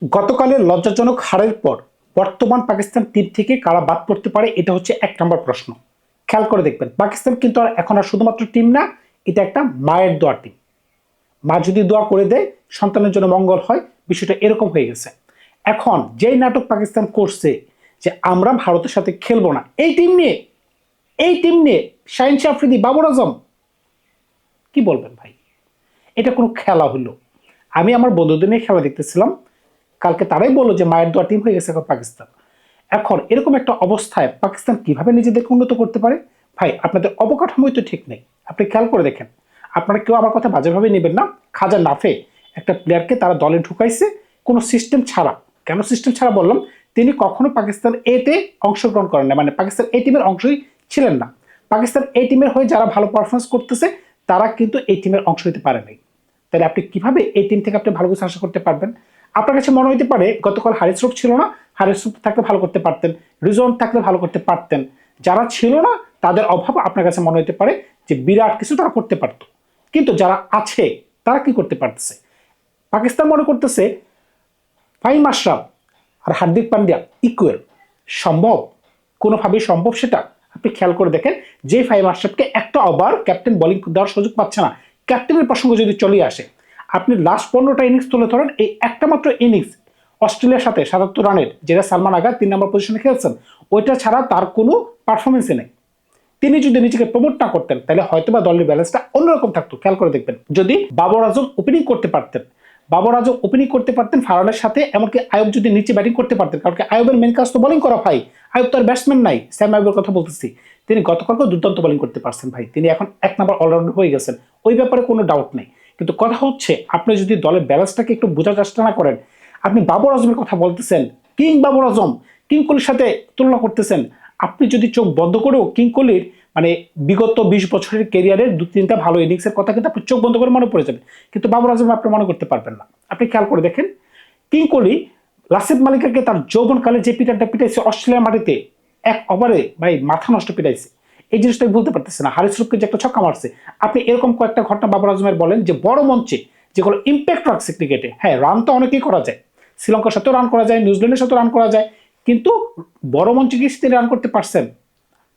গতকালের লজ্জাজনক হারের পর বর্তমান পাকিস্তান টিম থেকে কারা বাদ পড়তে পারে, এটা হচ্ছে 1 নম্বর প্রশ্ন। খেয়াল করে দেখবেন, পাকিস্তান কিন্তু এখন আর শুধুমাত্র টিম না, এটা একটা মায়ের দোয়া টিম। মা যদি দোয়া করে দেয় সন্তানের জন্য মঙ্গল হয়, বিষয়টা এরকম হয়ে গেছে। এখন যেই নাটক পাকিস্তান করছে যে আমরা ভারতের সাথে খেলবো না, এই টিম নিয়ে শাহিন শাহ আফ্রিদি, বাবর আজম, কি বলবেন ভাই? এটা কোনো খেলা হলো? আমি আমার বন্ধুদের নিয়ে খেলা দেখতেছিলাম, কালকে তারাই বললো যে মায়ের দোয়া টিম হয়ে গেছে এখন পাকিস্তান। এখন এরকম একটা অবস্থায় পাকিস্তান কিভাবে নিজেদেরকে উন্নত করতে পারে? ভাই, আপনাদের অবকাঠামোই তো ঠিক নেই। আপনি খেয়াল করে দেখেন, আপনারা কেউ আমার কথা বাজেভাবে নেবেন না। খাজা নাফে একটা প্লেয়ারকে তারা দলে ঢুকাইছে কোনো সিস্টেম ছাড়া। কেন সিস্টেম ছাড়া বললাম? তিনি কখনো পাকিস্তান এতে অংশগ্রহণ করেন না, মানে পাকিস্তান এই টিমের অংশই ছিলেন না। পাকিস্তান এই টিমের হয়ে যারা ভালো পারফরমেন্স করতেছে তারা কিন্তু এই টিমের অংশ হতে পারে নাই। তাহলে আপনি কিভাবে এই টিম থেকে আপনি ভালো কিছু আশা করতে পারবেন? আপনার কাছে মনে হতে পারে গতকাল হারিস রূপ ছিল না, হারিস রূপ থাকলে ভালো করতে পারতেন, রিজন থাকলে ভালো করতে পারতেন। যারা ছিল না তাদের অভাব আপনার কাছে মনে হতে পারে যে বিরাট কিছু তারা করতে পারতো, কিন্তু যারা আছে তারা কি করতে পারতেছে? পাকিস্তান মনে করতেছে ফাহিম আশরাফ আর হার্দিক পান্ডিয়া ইকুয়াল। সম্ভব? কোনোভাবেই সম্ভব সেটা? আপনি খেয়াল করে দেখেন, যে ফাহিম আশরাফকে একটা ওভার ক্যাপ্টেন বোলিং দেওয়ার সুযোগ পাচ্ছে না, ক্যাপ্টেনের প্রসঙ্গ যদি চলে আসে, আপনি লাস্ট 15টা ইনিংস তুলে ধরেন, এই একটা মাত্র ইনিংস অস্ট্রেলিয়ার সাথে 77 রানের, যেটা সালমান আগা 3 নম্বর পজিশনে খেলছেন, ওইটা ছাড়া তার কোনো পারফরমেন্সই নেই। তিনি যদি নিজেকে প্রমোট না করতেন তাহলে হয়তোবা দলের ব্যালেন্সটা অন্যরকম থাকতো। খেয়াল করে দেখবেন, যদি বাবর আজম ওপেনিং করতে পারতেন, ফারহানের সাথে, এমনকি আয়ুব যদি নিচে ব্যাটিং করতে পারতেন, কারণ আয়ুবের মেন কাজ তো বোলিং করা ভাই। আয়ুব তো আর ব্যাটসম্যান নাই, স্যাম আয়ুবের কথা বলতেছি। তিনি গতকালকেও দুর্দান্ত বোলিং করতে পারছেন ভাই, তিনি এখন 1 নম্বর অলরাউন্ডার হয়ে গেছেন, ওই ব্যাপারে কোনো ডাউট নেই। কিন্তু কথা হচ্ছে, আপনি যদি দলের ব্যালেন্সটাকে একটু বোঝার চেষ্টা না করেন, আপনি বাবর আজমের কথা বলতেছেন, কিং বাবর আজম, কিং কোহলির সাথে তুলনা করতেছেন। আপনি যদি চোখ বন্ধ করেও কিং কোহলির মানে বিগত 20 বছরের ক্যারিয়ারের 2-3টা ভালো ইনিংসের কথা কিন্তু আপনি চোখ বন্ধ করে মনে পড়ে যাবে, কিন্তু বাবর আজম আপনি মনে করতে পারবেন না। আপনি খেয়াল করে দেখেন, কিং কোহলি লাসিথ মালিকাকে তার যৌবনকালে যে পিটারটা পিটাইছে অস্ট্রেলিয়ার মাটিতে, 1 ওভারে ভাই মাথা নষ্ট পিটাইছে, এই জিনিসটা বলতে পারতেছে না। হারিস রূপকে যে একটা ছক্কা মারছে, আপনি এরকম কয়েকটা ঘটনা বাবর আজমের বলেন যে বড় মঞ্চে যেগুলো ইম্প্যাক্ট রাখছে ক্রিকেটে। হ্যাঁ, রান তো অনেকেই করা যায়, শ্রীলঙ্কার সাথেও রান করা যায়, নিউজিল্যান্ডের সাথেও রান করা যায়, কিন্তু বড় মঞ্চে গিয়ে তিনি রান করতে পারছেন।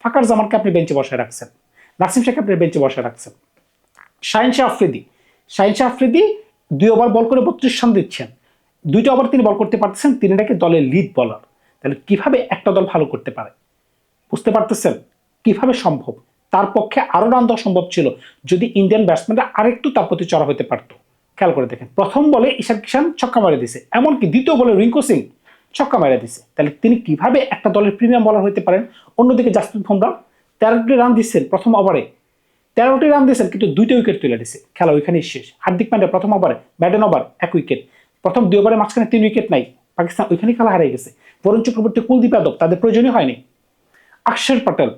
ফাকার জামানকে আপনি বেঞ্চে বসায় রাখছেন, নাসিম শেখ আপনি বেঞ্চে বসায় রাখছেন। শাহিন শাহ আফ্রিদি 2 ওভার বল করে 32 রান দিচ্ছেন, 2টা ওভার তিনি বল করতে পারতেছেন, তিনি নাকি দলের লিড বলার। তাহলে কিভাবে একটা দল ভালো করতে পারে? বুঝতে পারতেছেন কিভাবে সম্ভব? তার পক্ষে আরো রান দেওয়া সম্ভব ছিল যদি ইন্ডিয়ান ব্যাটসম্যানরা আরেকটু তার প্রতি চড়া হতে পারতো। খেয়াল করে দেখেন, প্রথম বলে ঈশান কিষান ছক্কা মারে দিছে, এমনকি দ্বিতীয় বলে রিঙ্কু সিং ছক্কা মারে দিছে। তাহলে তিনি কিভাবে একটা দলের প্রিমিয়াম বলার হতে পারেন? অন্যদিকে জাসপ্রীত বুমরা 13টি রান দিচ্ছেন প্রথম ওভারে, 13টি রান দিয়েছেন, কিন্তু 2টা উইকেট তুলে দিছে, খেলা ওইখানেই শেষ। হার্দিক পান্ডিয়া প্রথম ওভারে, ব্যাডেন ওভার 1 উইকেট, প্রথম 2 ওভারে মাঝখানে 3 উইকেট নাই, পাকিস্তান ওইখানেই খেলা হারিয়ে গেছে। বরুণ চক্রবর্তী, কুলদীপ যাদব তাদের প্রয়োজনই হয়নি। অক্ষর পটেল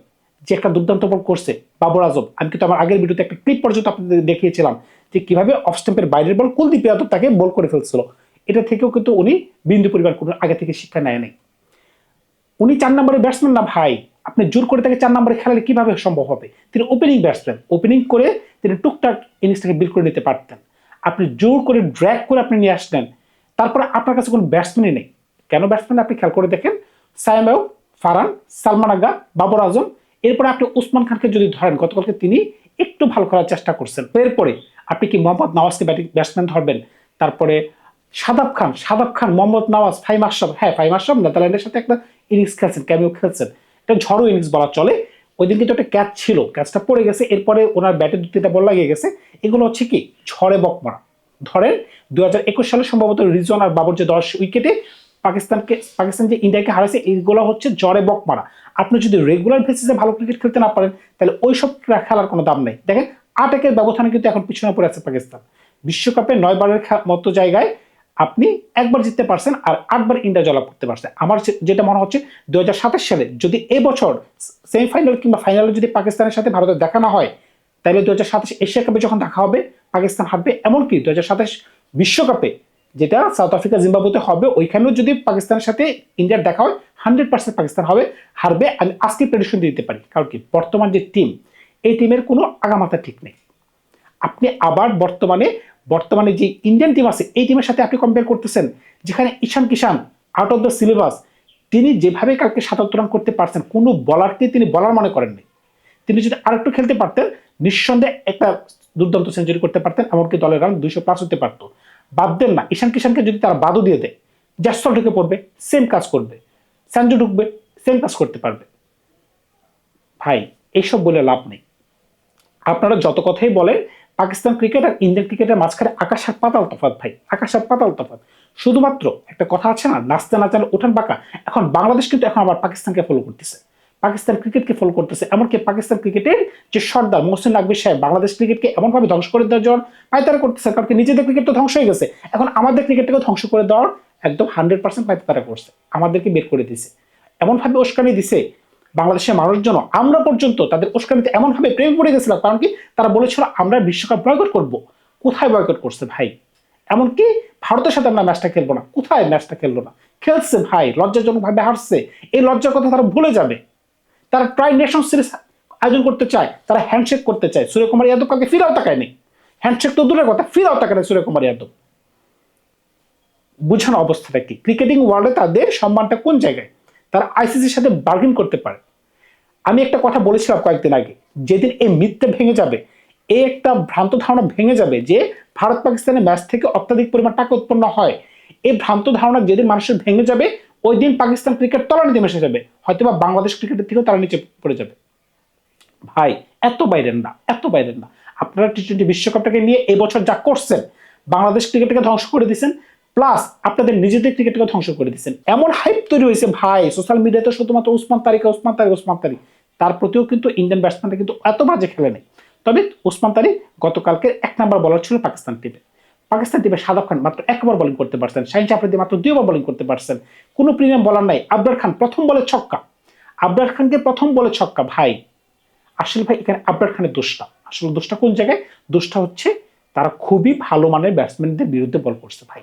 যে একটা দুর্দান্ত বল করছে, বাবর আজম, আমি কিন্তু আমার আগের ভিডিওতে একটা ক্লিপ পর্যন্ত আপনাদের দেখিয়েছিলাম যে কিভাবে অফ স্টাম্পের বাইরের বল কুলদীপ যাদব তাকে বল করে ফেলছিল। এটা থেকেও কিন্তু উনি বিন্দু পরিবার কোনো আগে থেকে শিক্ষা নেয় নাই। উনি 4 নম্বরের ব্যাটসম্যান না ভাই, আপনি জোর করে তাকে 4 নম্বরে খেলালে কিভাবে সম্ভব হবে? তিনি ওপেনিং ব্যাটসম্যান, ওপেনিং করে তিনি টুকটাক ইনিংসটাকে বিল করে নিতে পারতেন। আপনি জোর করে ড্র্যাগ করে আপনি নিয়ে আসলেন, তারপরে আপনার কাছে কোনো ব্যাটসম্যানই নেই। কেন ব্যাটসম্যান? আপনি খেয়াল করে দেখেন, সায়েম, ফারহান, সালমান আগা, বাবর আজম, এরপরে আপনি উসমান খানকে যদি ধরেন, গতকালকে তিনি একটু ভালো করার চেষ্টা করছেন। এরপরে আপনি কি মোহাম্মদ নওয়াজকে ব্যাটসম্যান ধরবেন? তারপরে সাদাব খান, মোহাম্মদ নওয়াজ, ফাহিম আশরাফ। হ্যাঁ, ফাহিম আশরাফ নেদারল্যান্ডের সাথে একটা ইনিংস খেলছেন, ক্যামিও খেলছেন, এটা ঝড়ো ইনিংস বলা চলে। ওই দিন কিন্তু একটা ক্যাচ ছিল, ক্যাচটা পড়ে গেছে, এরপরে ওনার ব্যাটে 2-3টা বল লাগিয়ে গেছে। এগুলো হচ্ছে কি ঝড়ে বকমারা। ধরেন 2021 সালে সম্ভবত রিজন আর বাবর যে 10 উইকেটে পাকিস্তান যে ইন্ডিয়াকে হারাইছে, এইগুলো হচ্ছে জ্বরে বক মারা। আপনি যদি রেগুলার বেসিসে ভালো ক্রিকেট খেলতে না পারেন, তাহলে ওই সব খেলার কোনো দাম নেই। দেখেন 8 ব্যবধানে কিন্তু এখন পিছনে পড়ে আছে পাকিস্তান। বিশ্বকাপে 9 বারের মতো জায়গায় আপনি একবার জিততে পারছেন, আর 8বার ইন্ডিয়া জয়লাভ করতে পারছে। আমার যেটা মনে হচ্ছে 2027 সালে যদি এবছর সেমিফাইনাল কিংবা ফাইনালে যদি পাকিস্তানের সাথে ভারতের দেখা না হয়, তাহলে 2027 এশিয়া কাপে যখন দেখা হবে পাকিস্তান হারবে। এমনকি 2027 বিশ্বকাপে যেটা সাউথ আফ্রিকা জিম্বাবুতে হবে, ওইখানেও যদি পাকিস্তানের সাথে ইন্ডিয়ার দেখা হয়, 100% পাকিস্তান হারবে। আমি আজকে প্রেডিকশন দিতে পারি, কারণ কি বর্তমান যে টিম, এই টিমের কোনো আগামাথা ঠিক নেই। আপনি আবার বর্তমানে বর্তমানে যে ইন্ডিয়ান টিম আছে এই টিমের সাথে আপনি কম্পেয়ার করতেছেন, যেখানে ঈশান কিষান আউট অফ দ্য সিলেবাস, তিনি যেভাবে কালকে ৭৭ রান করতে পারছেন, কোনো বলারকে তিনি বলার মনে করেননি। তিনি যদি আরেকটু খেলতে পারতেন, নিঃসন্দেহে একটা দুর্দান্ত সেঞ্চুরি করতে পারতেন, এমনকি দলের রান 200+ হতে পারত। বাদ দেন না, ঈশান কিষানকে যদি তারা বাদও দিয়ে দেয়, জ্যাসল ঢুকে পড়বে, সেম কাজ করবে, সঞ্জু ঢুকবে, সেম কাজ করতে পারবে। ভাই এইসব বলে লাভ নেই। আপনারা যত কথাই বলেন, পাকিস্তান ক্রিকেট আর ইন্ডিয়ান ক্রিকেটের মাঝখানে আকাশ আর পাতাল তফাৎ ভাই, আকাশ আর পাতাল তফাৎ। শুধুমাত্র একটা কথা আছে না, নাচতে নাচালে ওঠান বাঁকা। এখন বাংলাদেশ কিন্তু এখন আবার পাকিস্তানকে ফলো করতেছে, পাকিস্তান ক্রিকেটকে ফলো করতেছে। এমনকি পাকিস্তান ক্রিকেটের যে সর্দার মোহসিন নাকভি সাহেব বাংলাদেশ ক্রিকেটকে এমনভাবে ধ্বংস করে দেওয়ার জন্য পায়তারা করতেছে, কারণ নিজেদের ক্রিকেট তো ধ্বংস হয়ে গেছে, এখন আমাদের ক্রিকেটটাকে ধ্বংস করে দেওয়ার একদম 100% পায়তারা করছে, আমাদেরকে বের করে দিছে, এমনভাবে উস্কানি দিছে বাংলাদেশের মানুষজন। আমরা পর্যন্ত তাদের উস্কানিতে এমনভাবে প্রেমে পড়ে গেছিলাম, কারণ কি তারা বলেছিল আমরা বিশ্বকাপ বয়কট করব। কোথায় বয়কট করছে ভাই? এমনকি ভারতের সাথে আমরা ম্যাচটা খেলবো না, কোথায় ম্যাচটা খেললো না, খেলছে ভাই, লজ্জাজনক ভাবে হারছে। এই লজ্জার কথা তারা ভুলে যাবে। তারা ট্রাই নেশন সিরিজ আয়োজন করতে চায়, তারা হ্যান্ডশেক করতে চায়। সূর্যকুমার যাদব কাউকে ফিরাও তাকায়নি, হ্যান্ডশেক তো দূরের কথা, ফিরাও তাকায় না সূর্যকুমার যাদব। বুঝানো অবস্থাটা কি? ক্রিকেটিং ওয়ার্ল্ডে তাদের সম্মানটা কোন জায়গায়? তারা আইসিসির সাথে বার্গেন করতে পারে। আমি একটা কথা বলেছিলাম কয়েকদিন আগে, যেদিন এই মিথটা ভেঙে যাবে, এই একটা ভ্রান্ত ধারণা ভেঙে যাবে যে ভারত পাকিস্তানের ম্যাচ থেকে অত্যাধিক পরিমাণ টাকা উৎপন্ন হয়, এই ভ্রান্ত ধারণা যেদিন মানুষের ভেঙে যাবে, ওই দিন পাকিস্তান ক্রিকেট তলানিতে মিশে যাবে, হয়তোবা বাংলাদেশ ক্রিকেটের থেকেও তারা নিচে পড়ে যাবে। ভাই এত বাইরেন না, এত বাইরেন না। আপনারা টি-20 বিশ্বকাপটাকে নিয়ে এবছর যা করছেন, বাংলাদেশ ক্রিকেটকে ধ্বংস করে দিচ্ছেন, প্লাস আপনাদের নিজেদের ক্রিকেটকে ধ্বংস করে দিচ্ছেন। এমন হাইপ তৈরি হয়েছে ভাই সোশ্যাল মিডিয়াতে, শুধুমাত্র উসমান তারিক, উসমান তারিক, উসমান তারিক। তার প্রতিও কিন্তু ইন্ডিয়ান ব্যাটসম্যানরা কিন্তু এত বাজে খেলে নেই। তবে উসমান তারিক গতকালকে 1 নম্বর বলার ছিল পাকিস্তান টিমে। পাকিস্তান টিমে শাদাব খান মাত্র 1 ওভার বোলিং করতে পারছেন, শাহিন আফ্রিদি মাত্র 2 ওভার বোলিং করতে পারছেন, কোনো প্রিমিয়াম বলার নাই। আবরার খান প্রথম বলে ছক্কা, আবরার খানকে প্রথম বলে ছক্কা। ভাই আসলে ভাই এখানে আবরার খানের দোষটা, আসলে দোষটা কোন জায়গায়? দোষটা হচ্ছে তারা খুবই ভালো মানের ব্যাটসম্যানদের বিরুদ্ধে বল করছে ভাই।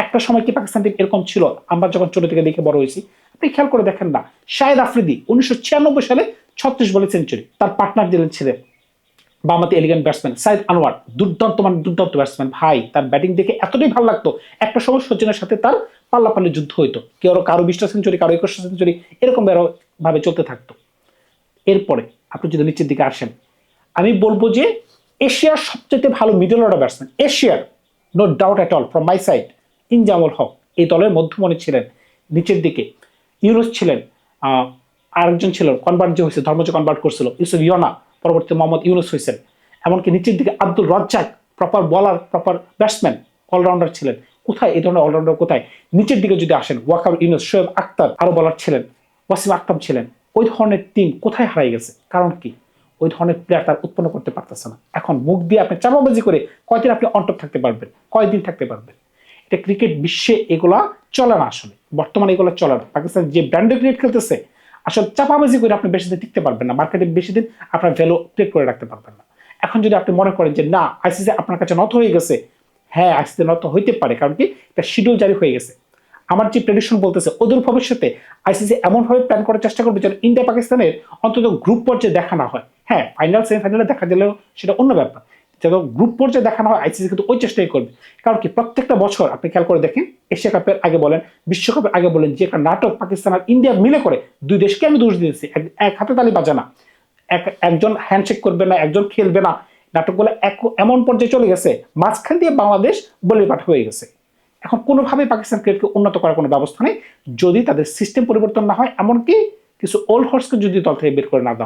একটা সময় কি পাকিস্তান টিম এরকম ছিল? আমরা যখন ছোট থেকে দেখে বড় হয়েছি, আপনি খেয়াল করে দেখেন না, শাহেদ আফ্রিদি 1996 সালে 36 বলে সেঞ্চুরি, তার পার্টনার ছিলেন বামাতে এলিগেন্ট ব্যাটসম্যান সাইদ আনোয়ার, দুর্দান্ত মানে দুর্দান্ত ব্যাটসম্যান ভাই। তার ব্যাটিং দেখে এতটাই ভালো লাগতো, একটা সময় সচিনের সাথে তার পাল্লাপাল্লি যুদ্ধ হইতো, কেউ কারো 20টা সেঞ্চুরি, কারো 21টা সেঞ্চুরি, এরকম ভাবে চলতে থাকতো। এরপরে আপনি যদি নিচের দিকে আসেন, আমি বলবো যে এশিয়ার সবচেয়ে ভালো মিডল অর্ডার ব্যাটসম্যান, এশিয়ার, no doubt at all from my side, Inzamam-ul Haq এই দলের মধ্যমণি ছিলেন। নিচের দিকে ইউনুস ছিলেন, আরেকজন ছিল কনভার্ট যে হয়েছে, ধর্ম যে কনভার্ট করছিল ইউসুফ ইয়না, পরবর্তী মোহাম্মদ ইউনুস হয়েছেন। এমনকি নিচের দিকে আব্দুল রাজ্জাক, প্রপার বলার, প্রপার ব্যাটসম্যান, অলরাউন্ডার ছিলেন। কোথায় এই ধরনের অলরাউন্ডার কোথায়? নিচের দিকে যদি আসেন, ওয়াকার ইউনুস, শোয়েব আক্তার, আরো বলার ছিলেন, ওয়াসিম আকরাম ছিলেন। ওই ধরনের টিম কোথায় হারাই গেছে? কারণ কি? ওই ধরনের প্লেয়ার তার উৎপন্ন করতে পারতেছে না। এখন মুখ দিয়ে আপনি চাপাবাজি করে কয়দিন আপনি অন্টপ থাকতে পারবেন? কয়দিন থাকতে পারবেন? এটা ক্রিকেট বিশ্বে এগুলা চলে না, আসলে বর্তমানে এগুলো চলে না। পাকিস্তান যে ব্র্যান্ডে ক্রিকেট খেলতেছে, আসলে চাপাবাজি করে আপনি বেশি দিন টিকতে পারবেন না, মার্কেটে বেশি দিন আপনার ভ্যালু ক্রিয়েট করে রাখতে পারবেন না। এখন যদি আপনি মনে করেন যে না আইসিসি আপনার কাছে নত হয়ে গেছে, হ্যাঁ আইসিসি নত হইতে পারে, কারণ কি একটা শিডিউল জারি হয়ে গেছে। আমার যে প্রেডিকশন বলতেছে অদূর ভবিষ্যতে আইসিসি এমনভাবে প্ল্যান করার চেষ্টা করবে যেন ইন্ডিয়া পাকিস্তানের অন্তত গ্রুপ পর্যায়ে দেখা না হয়। হ্যাঁ ফাইনাল সেমিফাইনালে দেখা দিলেও সেটা অন্য ব্যাপার, যেন গ্রুপ পর্যায়ে দেখা না হয়, আইসিসি কিন্তু ওই চেষ্টাই করবে। কারণ কি প্রত্যেকটা বছর আপনি খেয়াল করে দেখেন, এশিয়া কাপের আগে বলেন, বিশ্বকাপের আগে বলেন, যে একটা নাটক পাকিস্তান আর ইন্ডিয়া মিলে করে, দুই দেশকে আমি দোষ দিয়েছি, এক হাতে তালি বাজে না, একজন হ্যান্ডশেক করবে না, একজন খেলবে না, নাটকগুলো এমন পর্যায়ে চলে গেছে, মাঝখান দিয়ে বাংলাদেশ বলিপাঠ হয়ে গেছে। এখন কোনোভাবেই পাকিস্তান ক্রিকেটকে উন্নত করার কোনো ব্যবস্থা নেই যদি তাদের সিস্টেম পরিবর্তন না হয়, এমনকি কিছু ওল্ড হর্সকে যদি দল থেকে বের করে না দেওয়া হয়।